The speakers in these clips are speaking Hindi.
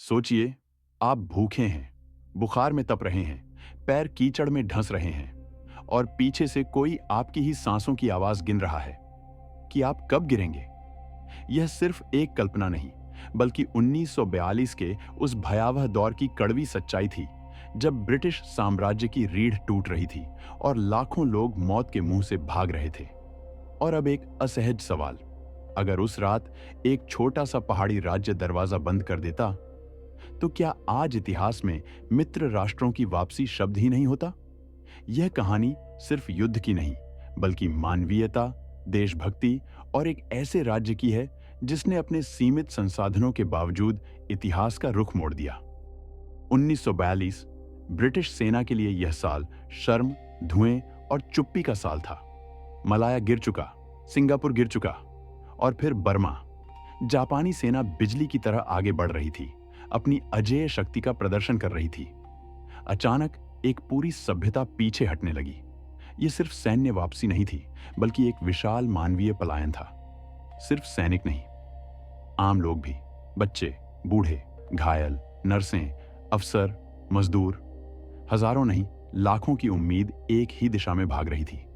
सोचिए, आप भूखे हैं, बुखार में तप रहे हैं, पैर कीचड़ में ढंस रहे हैं और पीछे से कोई आपकी ही सांसों की आवाज गिन रहा है कि आप कब गिरेंगे। यह सिर्फ एक कल्पना नहीं, बल्कि 1942 के उस भयावह दौर की कड़वी सच्चाई थी, जब ब्रिटिश साम्राज्य की रीढ़ टूट रही थी और लाखों लोग मौत के मुंह से भाग रहे थे। और अब एक असहज सवाल, अगर उस रात एक छोटा सा पहाड़ी राज्य दरवाजा बंद कर देता, तो क्या आज इतिहास में मित्र राष्ट्रों की वापसी शब्द ही नहीं होता। यह कहानी सिर्फ युद्ध की नहीं, बल्कि मानवीयता, देशभक्ति और एक ऐसे राज्य की है जिसने अपने सीमित संसाधनों के बावजूद इतिहास का रुख मोड़ दिया। 1942 ब्रिटिश सेना के लिए यह साल शर्म, धुएं और चुप्पी का साल था। मलाया गिर चुका, सिंगापुर गिर चुका और फिर बर्मा। जापानी सेना बिजली की तरह आगे बढ़ रही थी, अपनी अजेय शक्ति का प्रदर्शन कर रही थी। अचानक एक पूरी सभ्यता पीछे हटने लगी। यह सिर्फ सैन्य वापसी नहीं थी, बल्कि एक विशाल मानवीय पलायन था। सिर्फ सैनिक नहीं, आम लोग भी, बच्चे, बूढ़े, घायल, नर्सें, अफसर, मजदूर, हजारों नहीं, लाखों की उम्मीद एक ही दिशा में भाग रही थी।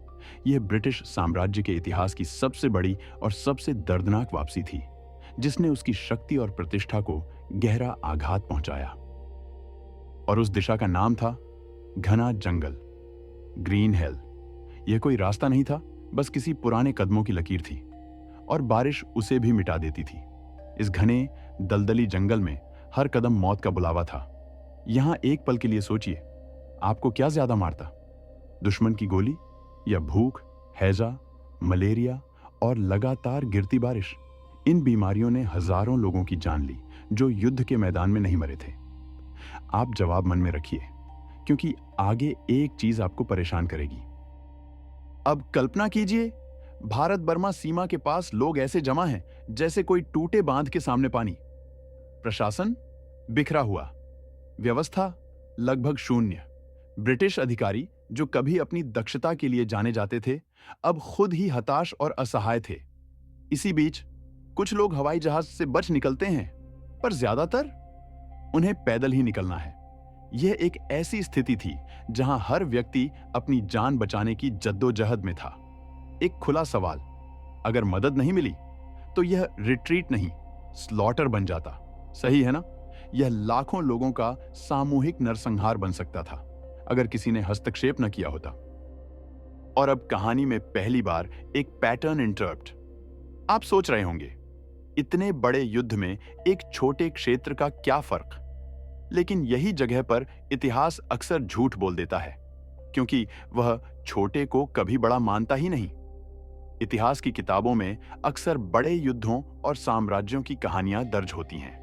यह ब्रिटिश साम्राज्य के इतिहास की सबसे बड़ी और सबसे दर्दनाक वापसी थी, जिसने उसकी शक्ति और प्रतिष्ठा को गहरा आघात पहुंचाया। और उस दिशा का नाम था घना जंगल, ग्रीन हेल। यह कोई रास्ता नहीं था, बस किसी पुराने कदमों की लकीर थी, और बारिश उसे भी मिटा देती थी। इस घने दलदली जंगल में हर कदम मौत का बुलावा था। यहां एक पल के लिए सोचिए, आपको क्या ज्यादा मारता, दुश्मन की गोली या भूख, हैजा, मलेरिया और लगातार गिरती बारिश। इन बीमारियों ने हजारों लोगों की जान ली जो युद्ध के मैदान में नहीं मरे थे। आप जवाब मन में रखिए, क्योंकि आगे एक चीज आपको परेशान करेगी। अब कल्पना कीजिए, भारत बर्मा सीमा के पास लोग ऐसे जमा हैं जैसे कोई टूटे बांध के सामने पानी। प्रशासन बिखरा हुआ, व्यवस्था लगभग शून्य। ब्रिटिश अधिकारी जो कभी अपनी दक्षता के लिए जाने जाते थे, अब खुद ही हताश और असहाय थे। इसी बीच कुछ लोग हवाई जहाज से बच निकलते हैं, पर ज्यादातर उन्हें पैदल ही निकलना है। यह एक ऐसी स्थिति थी जहां हर व्यक्ति अपनी जान बचाने की जद्दोजहद में था। एक खुला सवाल, अगर मदद नहीं मिली तो यह रिट्रीट नहीं, स्लॉटर बन जाता। सही है ना? यह लाखों लोगों का सामूहिक नरसंहार बन सकता था अगर किसी ने हस्तक्षेप न किया होता। और अब कहानी में पहली बार एक पैटर्न इंटरप्ट। आप सोच रहे होंगे, इतने बड़े युद्ध में एक छोटे क्षेत्र का क्या फर्क? लेकिन यही जगह पर इतिहास अक्सर झूठ बोल देता है, क्योंकि वह छोटे को कभी बड़ा मानता ही नहीं। इतिहास की किताबों में अक्सर बड़े युद्धों और साम्राज्यों की कहानियां दर्ज होती हैं,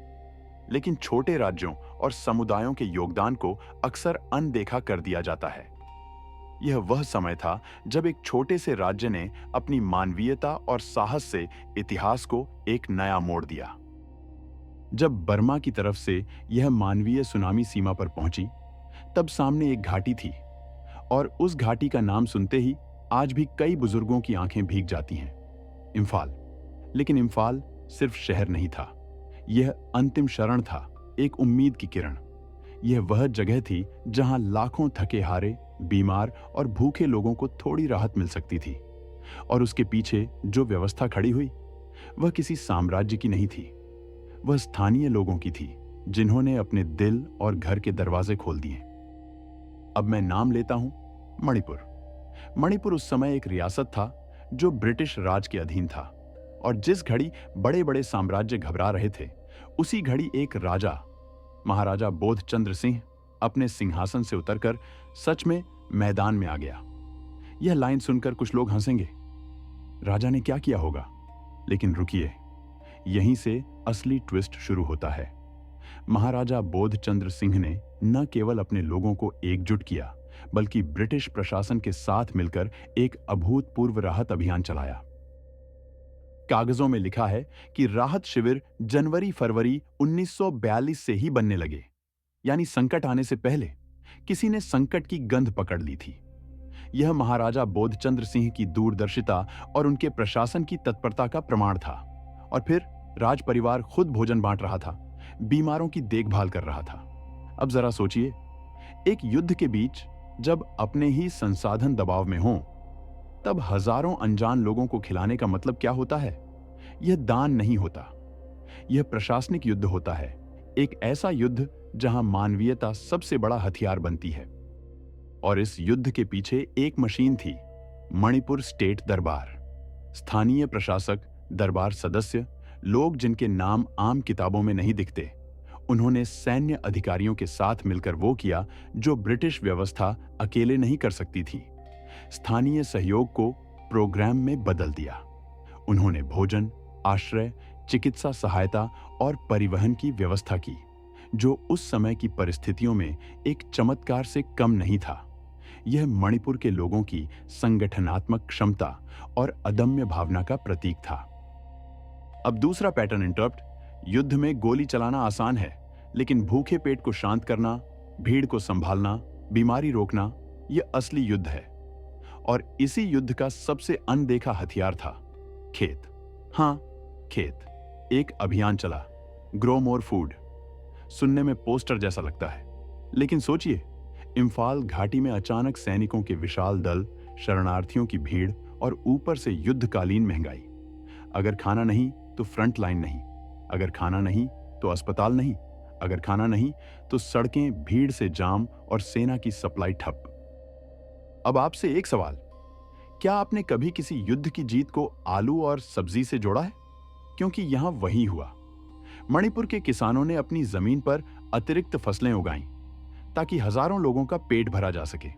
लेकिन छोटे राज्यों और समुदायों के योगदान को अक्सर अनदेखा कर दिया जाता है। यह वह समय था जब एक छोटे से राज्य ने अपनी मानवीयता और साहस से इतिहास को एक नया मोड़ दिया। जब बर्मा की तरफ से यह मानवीय सुनामी सीमा पर पहुंची, तब सामने एक घाटी थी, और उस घाटी का नाम सुनते ही आज भी कई बुजुर्गों की आंखें भीग जाती हैं। इम्फाल। लेकिन इम्फाल सिर्फ शहर नहीं था, यह अंतिम शरण था, एक उम्मीद की किरण। यह वह जगह थी जहां लाखों थके हारे, बीमार और भूखे लोगों को थोड़ी राहत मिल सकती थी। और उसके पीछे जो व्यवस्था खड़ी हुई, वह किसी साम्राज्य की नहीं थी, वह स्थानीय लोगों की थी, जिन्होंने अपने दिल और घर के दरवाजे खोल दिए। अब मैं नाम लेता हूं मणिपुर। मणिपुर उस समय एक रियासत था जो ब्रिटिश राज के अधीन था, और जिस घड़ी बड़े बड़े साम्राज्य घबरा रहे थे, उसी घड़ी एक राजा, महाराजा बोधचंद्र सिंह, अपने सिंहासन से उतरकर सच में मैदान में आ गया। यह लाइन सुनकर कुछ लोग हंसेंगे, राजा ने क्या किया होगा? लेकिन रुकिए, यहीं से असली ट्विस्ट शुरू होता है। महाराजा बोधचंद्र सिंह ने न केवल अपने लोगों को एकजुट किया, बल्कि ब्रिटिश प्रशासन के साथ मिलकर एक अभूतपूर्व राहत अभियान चलाया। कागजों में लिखा है कि राहत शिविर जनवरी-फरवरी 1942 से ही बनने लगे, यानी संकट आने से पहले किसी ने संकट की गंध पकड़ ली थी। यह महाराजा बोधचंद्र सिंह की दूरदर्शिता और उनके प्रशासन की तत्परता का प्रमाण था। और फिर राज परिवार खुद भोजन बांट रहा था, बीमारों की देखभाल कर रहा था। अब जरा सोचिए, एक युद्ध के बीच जब अपने ही संसाधन दबाव में हों, तब हजारों अनजान लोगों को खिलाने का मतलब क्या होता है? यह दान नहीं होता, यह प्रशासनिक युद्ध होता है। एक ऐसा युद्ध जहां मानवीयता सबसे बड़ा हथियार बनती है। और इस युद्ध के पीछे एक मशीन थी, मणिपुर स्टेट दरबार। स्थानीय प्रशासक, दरबार सदस्य, लोग जिनके नाम आम किताबों में नहीं दिखते, उन्होंने सैन्य अधिकारियों के साथ मिलकर वो किया जो ब्रिटिश व्यवस्था अकेले नहीं कर सकती थी। स्थानीय सहयोग को प्रोग्राम में बदल दिया। उन्होंने भोजन, आश्रय, चिकित्सा सहायता और परिवहन की व्यवस्था की, जो उस समय की परिस्थितियों में एक चमत्कार से कम नहीं था। यह मणिपुर के लोगों की संगठनात्मक क्षमता और अदम्य भावना का प्रतीक था। अब दूसरा पैटर्न इंटरप्ट। युद्ध में गोली चलाना आसान है, लेकिन भूखे पेट को शांत करना, भीड़ को संभालना, बीमारी रोकना, यह असली युद्ध है। और इसी युद्ध का सबसे अनदेखा हथियार था खेत। हाँ, खेत। एक अभियान चला, ग्रो मोर फूड। सुनने में पोस्टर जैसा लगता है, लेकिन सोचिए, इम्फाल घाटी में अचानक सैनिकों के विशाल दल, शरणार्थियों की भीड़ और ऊपर से युद्धकालीन महंगाई। अगर खाना नहीं तो फ्रंट लाइन नहीं, अगर खाना नहीं तो अस्पताल नहीं, अगर खाना नहीं तो सड़कें भीड़ से जाम और सेना की सप्लाई ठप। अब आपसे एक सवाल, क्या आपने कभी किसी युद्ध की जीत को आलू और सब्जी से जोड़ा है? क्योंकि यहां वही हुआ। मणिपुर के किसानों ने अपनी जमीन पर अतिरिक्त फसलें उगाईं ताकि हजारों लोगों का पेट भरा जा सके।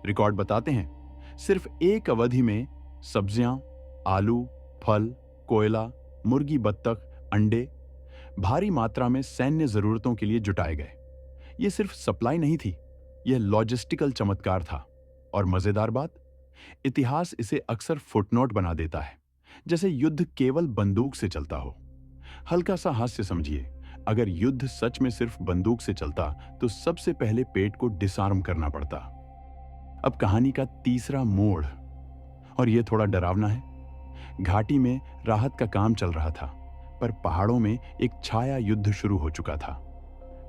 रिकॉर्ड बताते हैं, सिर्फ एक अवधि में सब्जियां, आलू, फल, कोयला, मुर्गी, बत्तख, अंडे भारी मात्रा में सैन्य जरूरतों के लिए जुटाए गए। यह सिर्फ सप्लाई नहीं थी, यह लॉजिस्टिकल चमत्कार था। और मजेदार बात, इतिहास इसे अक्सर फुटनोट बना देता है, जैसे युद्ध केवल बंदूक से चलता हो। हल्का सा हास्य समझिए, अगर युद्ध सच में सिर्फ बंदूक से चलता तो सबसे पहले पेट को डिसआर्म करना पड़ता। अब कहानी का तीसरा मोड़, और यह थोड़ा डरावना है। घाटी में राहत का काम चल रहा था, पर पहाड़ों में एक छाया युद्ध शुरू हो चुका था।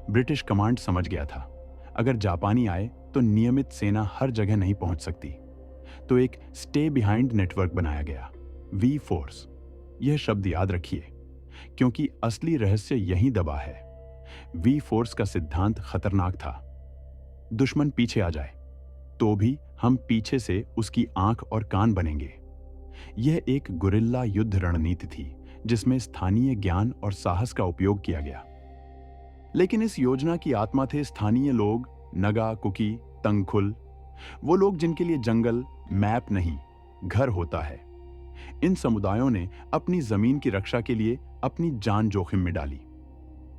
ब्रिटिश कमांड समझ गया था, अगर जापानी आए तो नियमित सेना हर जगह नहीं पहुंच सकती। तो एक स्टे बिहाइंड नेटवर्क बनाया गया, वी फोर्स। यह शब्द याद रखिए, क्योंकि असली रहस्य यहीं दबा है। वी फोर्स का सिद्धांत खतरनाक था। दुश्मन पीछे आ जाए तो भी हम पीछे से उसकी आंख और कान बनेंगे। यह एक गुरिल्ला युद्ध रणनीति थी, जिसमें स्थानीय ज्ञान और साहस का उपयोग किया गया। लेकिन इस योजना की आत्मा थे स्थानीय लोग, नगा, कुकी, तंगखुल, वो लोग जिनके लिए जंगल मैप नहीं, घर होता है। इन समुदायों ने अपनी जमीन की रक्षा के लिए अपनी जान जोखिम में डाली।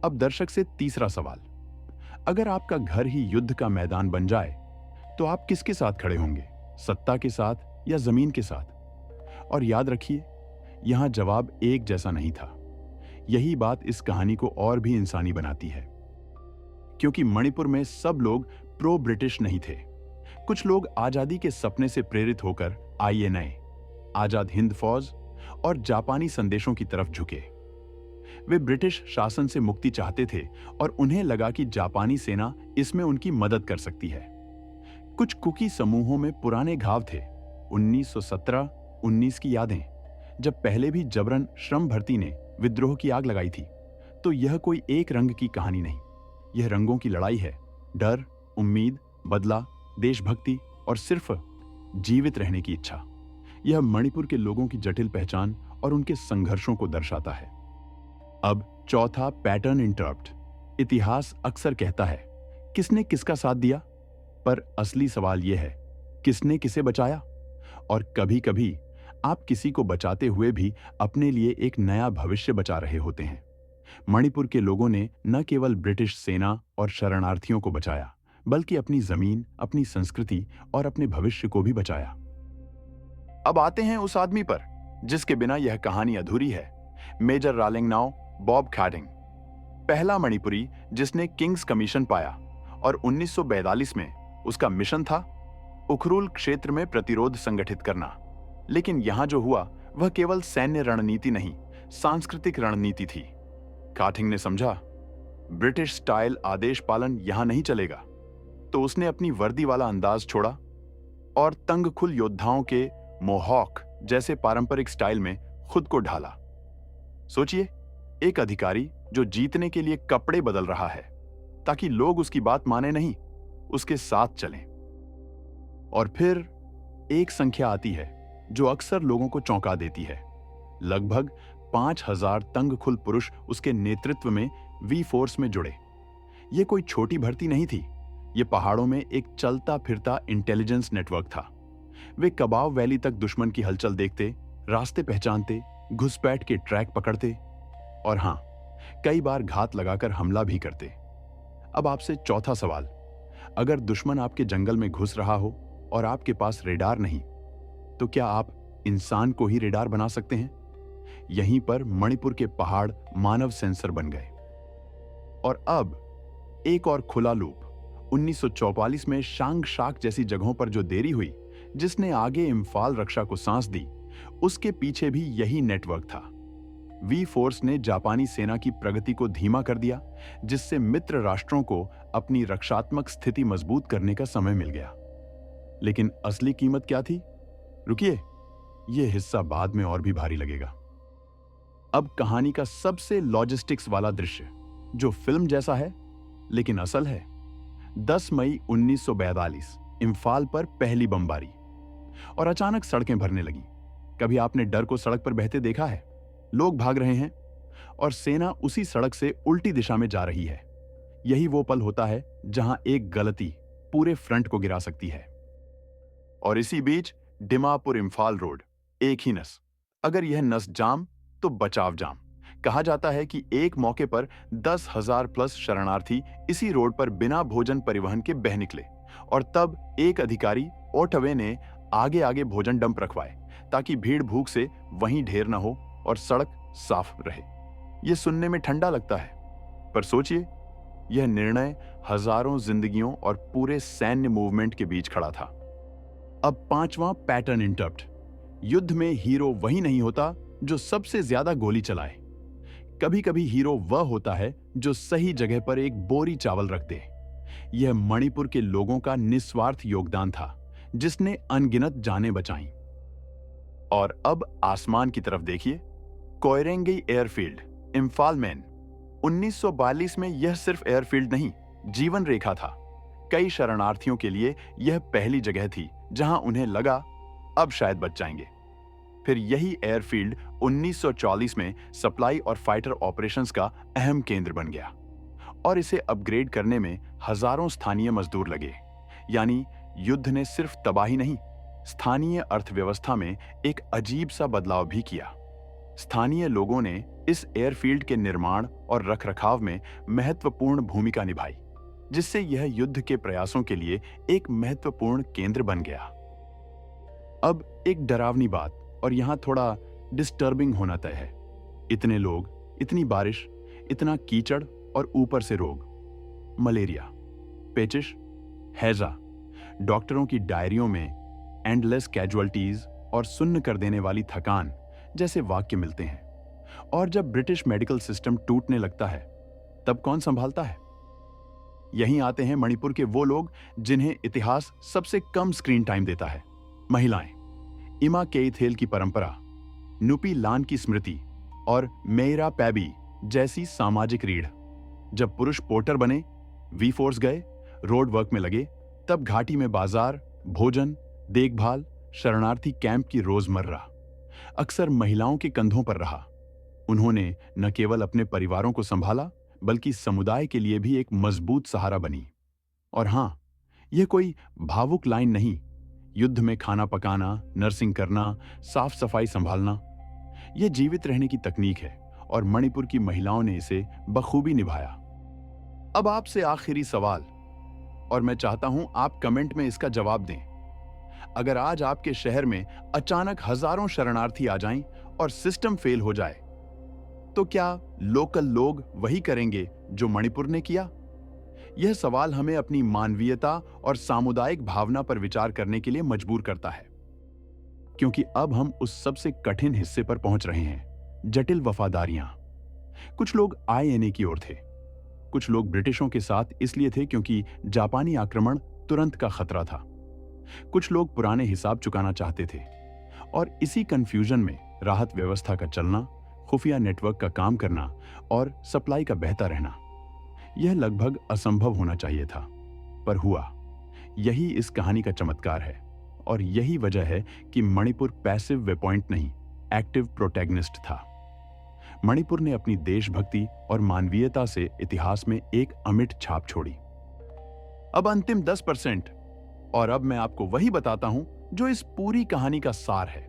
अब दर्शक से तीसरा सवाल, अगर आपका घर ही युद्ध का मैदान बन जाए तो आप किसके साथ खड़े होंगे, सत्ता के साथ या जमीन के साथ? और याद रखिए, यहां जवाब एक जैसा नहीं था। यही बात इस कहानी को और भी इंसानी बनाती है, क्योंकि मणिपुर में सब लोग प्रो ब्रिटिश नहीं थे। कुछ लोग आजादी के सपने से प्रेरित होकर INA, आजाद हिंद फौज और जापानी संदेशों की तरफ झुके। वे ब्रिटिश शासन से मुक्ति चाहते थे और उन्हें लगा कि जापानी सेना इसमें उनकी मदद कर सकती है। कुछ कुकी समूहों में पुराने घाव थे, 1917-19 की यादें, जब पहले भी जबरन श्रम भर्ती ने विद्रोह की आग लगाई थी। तो यह कोई एक रंग की कहानी नहीं, यह रंगों की लड़ाई है। डर, उम्मीद, बदला, देशभक्ति और सिर्फ जीवित रहने की इच्छा। यह मणिपुर के लोगों की जटिल पहचान और उनके संघर्षों को दर्शाता है। अब चौथा पैटर्न इंटरप्ट। इतिहास अक्सर कहता है किसने किसका साथ दिया, पर असली सवाल यह है किसने किसे बचाया। और कभी कभी आप किसी को बचाते हुए भी अपने लिए एक नया भविष्य बचा रहे होते हैं। मणिपुर के लोगों ने न केवल ब्रिटिश सेना और शरणार्थियों को बचाया, बल्कि अपनी जमीन, अपनी संस्कृति और अपने भविष्य को भी बचाया। अब आते हैं उस आदमी पर जिसके बिना यह कहानी अधूरी है, मेजर रालिंगनाओ बॉब खाडिंग। पहला मणिपुरी जिसने किंग्स कमीशन पाया, और 1942 में उसका मिशन था उखरुल क्षेत्र में प्रतिरोध संगठित करना। लेकिन यहां जो हुआ वह केवल सैन्य रणनीति नहीं, सांस्कृतिक रणनीति थी। खाटिंग ने समझा ब्रिटिश स्टाइल आदेश पालन यहां नहीं चलेगा, तो उसने अपनी वर्दी वाला अंदाज छोड़ा और तंगखुल योद्धाओं के मोहॉक जैसे पारंपरिक स्टाइल में खुद को ढाला। सोचिए, एक अधिकारी जो जीतने के लिए कपड़े बदल रहा है ताकि लोग उसकी बात माने नहीं, उसके साथ चलें। और फिर एक संख्या आती है जो अक्सर लोगों को चौंका देती है। लगभग 5,000 तंगखुल पुरुष उसके नेतृत्व में वी फोर्स में जुड़े। यह कोई छोटी भर्ती नहीं थी, यह पहाड़ों में एक चलता फिरता इंटेलिजेंस नेटवर्क था। वे कबाव वैली तक दुश्मन की हलचल देखते, रास्ते पहचानते, घुसपैठ के ट्रैक पकड़ते और हां, कई बार घात लगाकर हमला भी करते। अब आपसे चौथा सवाल, अगर दुश्मन आपके जंगल में घुस रहा हो और आपके पास रेडार नहीं, तो क्या आप इंसान को ही रेडार बना सकते हैं? यहीं पर मणिपुर के पहाड़ मानव सेंसर बन गए। और अब एक और खुला लूप। 1944 में शांग शाक जैसी जगहों पर जो देरी हुई, जिसने आगे इम्फाल रक्षा को सांस दी, उसके पीछे भी यही नेटवर्क था। वी फोर्स ने जापानी सेना की प्रगति को धीमा कर दिया, जिससे मित्र राष्ट्रों को अपनी रक्षात्मक स्थिति मजबूत करने का समय मिल गया। लेकिन असली कीमत क्या थी? रुकिए, यह हिस्सा बाद में और भी भारी लगेगा। अब कहानी का सबसे लॉजिस्टिक्स वाला दृश्य, जो फिल्म जैसा है लेकिन असल है। 10 मई 1942 इम्फाल पर पहली बमबारी और अचानक सड़कें भरने लगी। कभी आपने डर को सड़क पर बहते देखा है? लोग भाग रहे हैं और सेना उसी सड़क से उल्टी दिशा में जा रही है। यही वो पल होता है जहां एक गलती पूरे फ्रंट को गिरा सकती है। और इसी बीच डिमापुर इम्फाल रोड, एक ही नस। अगर यह नस जाम तो बचाव जाम। कहा जाता है कि एक मौके पर 10,000 प्लस शरणार्थी इसी रोड पर बिना भोजन परिवहन के बह निकले और तब एक अधिकारी ओटवे ने आगे आगे भोजन डंप रखवाए ताकि भीड़ भूख से वहीं ढेर न हो और सड़क साफ रहे। यह सुनने में ठंडा लगता है, पर सोचिए, यह निर्णय हजारों जिंदगियों और पूरे सैन्य मूवमेंट के बीच खड़ा था। अब पांचवां पैटर्न इंटरप्ट। युद्ध में हीरो वही नहीं होता जो सबसे ज्यादा गोली चलाए। कभी कभी हीरो वह होता है जो सही जगह पर एक बोरी चावल रख दे। यह मणिपुर के लोगों का निस्वार्थ योगदान था, जिसने अनगिनत जानें बचाईं। और अब आसमान की तरफ देखिए, कोयरेंगी एयरफील्ड, इम्फाल मेन। 1942 में यह सिर्फ एयरफील्ड नहीं, जीवन रेखा था। कई शरणार्थियों के लिए यह पहली जगह थी जहां उन्हें लगा अब शायद बच जाएंगे। फिर यही एयरफील्ड 1940 में सप्लाई और फाइटर ऑपरेशंस का अहम केंद्र बन गया और इसे अपग्रेड करने में हजारों स्थानीय मजदूर लगे। यानी युद्ध ने सिर्फ तबाही नहीं, स्थानीय अर्थव्यवस्था में एक अजीब सा बदलाव भी किया। स्थानीय लोगों ने इस एयरफील्ड के निर्माण और रखरखाव में महत्वपूर्ण भूमिका निभाई, जिससे यह युद्ध के प्रयासों के लिए एक महत्वपूर्ण केंद्र बन गया। अब एक डरावनी बात, और यहां थोड़ा डिस्टर्बिंग होना तय है। इतने लोग, इतनी बारिश, इतना कीचड़ और ऊपर से रोग, मलेरिया, पेचिश, हैजा। डॉक्टरों की डायरियों में एंडलेस कैजुअल्टीज और सुन्न कर देने वाली थकान जैसे वाक्य मिलते हैं। और जब ब्रिटिश मेडिकल सिस्टम टूटने लगता है, तब कौन संभालता है? यहीं आते हैं मणिपुर के वो लोग जिन्हें इतिहास सबसे कम स्क्रीन टाइम देता है। महिलाएं, इमा केइथेल की परंपरा, नुपी लान की स्मृति और मेरा पैबी जैसी सामाजिक रीढ़। जब पुरुष पोर्टर बने, वी फोर्स गए, रोड वर्क में लगे, तब घाटी में बाजार, भोजन, देखभाल, शरणार्थी कैंप की रोजमर्रा अक्सर महिलाओं के कंधों पर रहा। उन्होंने न केवल अपने परिवारों को संभाला, बल्कि समुदाय के लिए भी एक मजबूत सहारा बनी। और हां, यह कोई भावुक लाइन नहीं। युद्ध में खाना पकाना, नर्सिंग करना, साफ सफाई संभालना, यह जीवित रहने की तकनीक है और मणिपुर की महिलाओं ने इसे बखूबी निभाया। अब आपसे आखिरी सवाल, और मैं चाहता हूं आप कमेंट में इसका जवाब दें। अगर आज आपके शहर में अचानक हजारों शरणार्थी आ जाएं और सिस्टम फेल हो जाए, तो क्या लोकल लोग वही करेंगे जो मणिपुर ने किया? यह सवाल हमें अपनी मानवीयता और सामुदायिक भावना पर विचार करने के लिए मजबूर करता है, क्योंकि अब हम उस सबसे कठिन हिस्से पर पहुंच रहे हैं, जटिल वफादारियां। कुछ लोग आईएनए की ओर थे, कुछ लोग ब्रिटिशों के साथ इसलिए थे क्योंकि जापानी आक्रमण तुरंत का खतरा था। कुछ लोग पुराने हिसाब चुकाना चाहते थे। और इसी कंफ्यूजन में राहत व्यवस्था का चलना, खुफिया नेटवर्क का काम करना और सप्लाई का बहता रहना, यह लगभग असंभव होना चाहिए था, पर हुआ। यही इस कहानी का चमत्कार है और यही वजह है कि मणिपुर पैसिव वे पॉइंट नहीं, एक्टिव प्रोटैगनिस्ट था। मणिपुर ने अपनी देशभक्ति और मानवीयता से इतिहास में एक अमिट छाप छोड़ी। अब अंतिम 10%, और अब मैं आपको वही बताता हूं जो इस पूरी कहानी का सार है।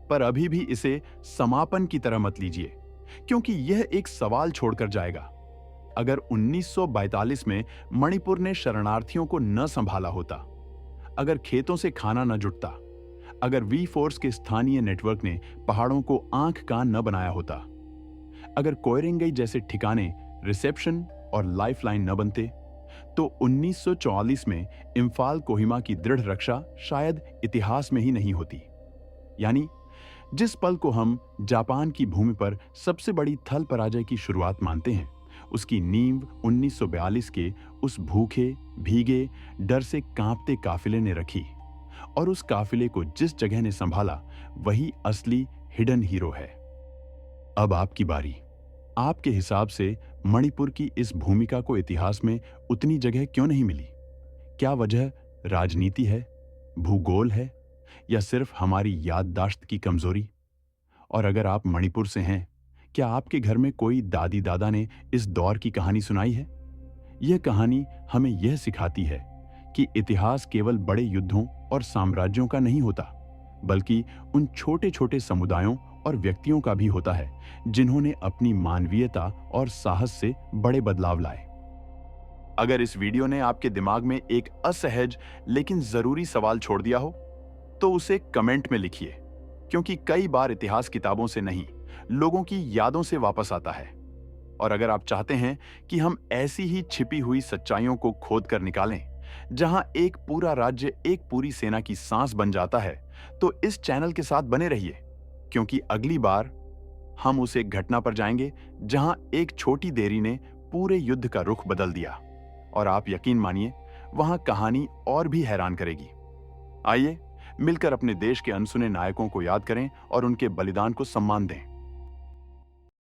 पर अभी भी इसे समापन की तरह मत लीजिए, क्योंकि यह एक सवाल छोड़कर जाएगा। अगर 1942 में मणिपुर ने शरणार्थियों को न संभाला होता, अगर खेतों से खाना न जुटता, अगर वी फोर्स के स्थानीय नेटवर्क ने पहाड़ों को आंख कान न बनाया होता, अगर कोयरेंगई जैसे ठिकाने रिसेप्शन और लाइफलाइन न बनते, तो 1944 में इम्फाल कोहिमा की दृढ़ रक्षा शायद इतिहास में ही नहीं होती। यानी जिस पल को हम जापान की भूमि पर सबसे बड़ी थल पराजय की शुरुआत मानते हैं, उसकी नींव 1942 के उस भूखे, भीगे, डर से कांपते काफिले ने रखी। और उस काफिले को जिस जगह ने संभाला, वही असली हिडन हीरो है। अब आपकी बारी। आपके हिसाब से मणिपुर की इस भूमिका को इतिहास में उतनी जगह क्यों नहीं मिली? क्या वजह राजनीति है, भूगोल है, या सिर्फ हमारी याददाश्त की कमजोरी? और अगर आप मणिपुर से हैं, क्या आपके घर में कोई दादी दादा ने इस दौर की कहानी सुनाई है? यह कहानी हमें यह सिखाती है कि इतिहास केवल बड़े युद्धों और साम्राज्यों का नहीं होता, बल्कि उन छोटे छोटे समुदायों और व्यक्तियों का भी होता है जिन्होंने अपनी मानवीयता और साहस से बड़े बदलाव लाए। अगर इस वीडियो ने आपके दिमाग में एक असहज लेकिन जरूरी सवाल छोड़ दिया हो, तो उसे कमेंट में लिखिए, क्योंकि कई बार इतिहास किताबों से नहीं, लोगों की यादों से वापस आता है। और अगर आप चाहते हैं कि हम ऐसी ही छिपी हुई सच्चाइयों को खोद कर निकालें, जहां एक पूरा राज्य एक पूरी सेना की सांस बन जाता है, तो इस चैनल के साथ बने रहिए, क्योंकि अगली बार हम उस एक घटना पर जाएंगे जहां एक छोटी देरी ने पूरे युद्ध का रुख बदल दिया। और आप यकीन मानिए, वहां कहानी और भी हैरान करेगी। आइए मिलकर अपने देश के अनसुने नायकों को याद करें और उनके बलिदान को सम्मान दें।